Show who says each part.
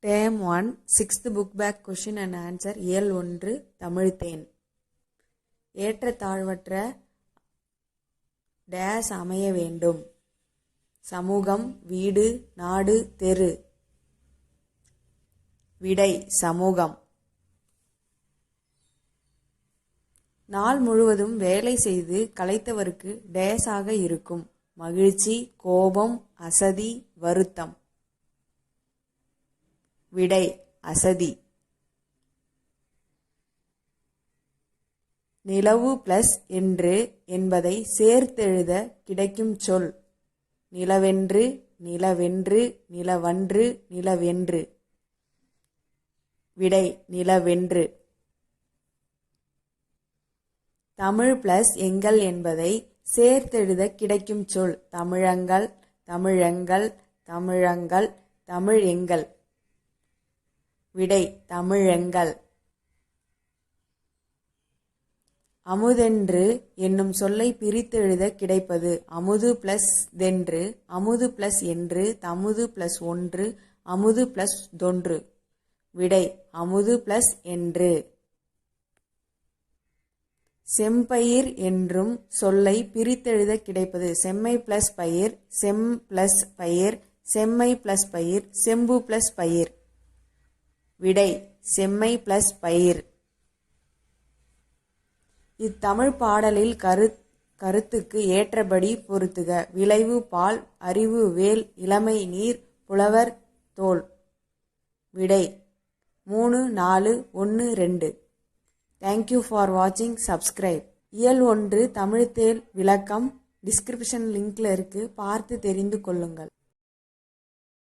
Speaker 1: Term 1, 6th book back question and answer. இயல் 1 தமிழ்த்தேன். ஏற்ற தாழ்வற்ற days அமைய வேண்டும். சமூகம், வீடு, நாடு, தெரு. விடை சமூகம். நாள் முழுவதும் வேலை செய்து களைத்தவருக்கு டேஸாக இருக்கும். மகிழ்ச்சி, கோபம், அசதி, வருத்தம். விடை அசதி. நிலவு பிளஸ் என்று என்பதை சேர்த்தெழுத கிடைக்கும் சொல். நிலவென்று, நிலவென்று, நிலவன்று, நிலவென்று. விடை நிலவென்று. தமிழ் பிளஸ் எங்கள் என்பதை சேர்த்தெழுத கிடைக்கும் சொல். தமிழங்கள், தமிழங்கள், தமிழங்கள், தமிழ் எங்கள். விடை தமிழெங்கள். அமுதென்று என்னும் சொல்லை பிரித்தெழுத கிடைப்பது. அமுது பிளஸ் தென்று, அமுது பிளஸ் என்று, தமுது பிளஸ் ஒன்று, அமுது பிளஸ் தொன்று. விடை அமுது பிளஸ் என்று. செம்பயிர் என்றும் சொல்லை பிரித்தெழுத கிடைப்பது. செம்மை பிளஸ் பயிர், செம் பிளஸ் பயிர், செம்மை பிளஸ் பயிர், செம்பு பிளஸ் பயிர். விடை செம்மை பிளஸ் பயிர். இத்தமிழ் பாடலில் கருத்துக்கு ஏற்றபடி பொருத்துக. விளைவு பால், அறிவு வேல், இளமை நீர், புலவர் தோல். விடை 3, 4, 1, 2. தேங்க்யூ ஃபார் வாட்சிங். சப்ஸ்கிரைப். இயல் 1 தமிழ்த்தேன் விளக்கம் டிஸ்கிரிப்ஷன் லிங்க்ல இருக்கு, பார்த்து தெரிந்து கொள்ளுங்கள்.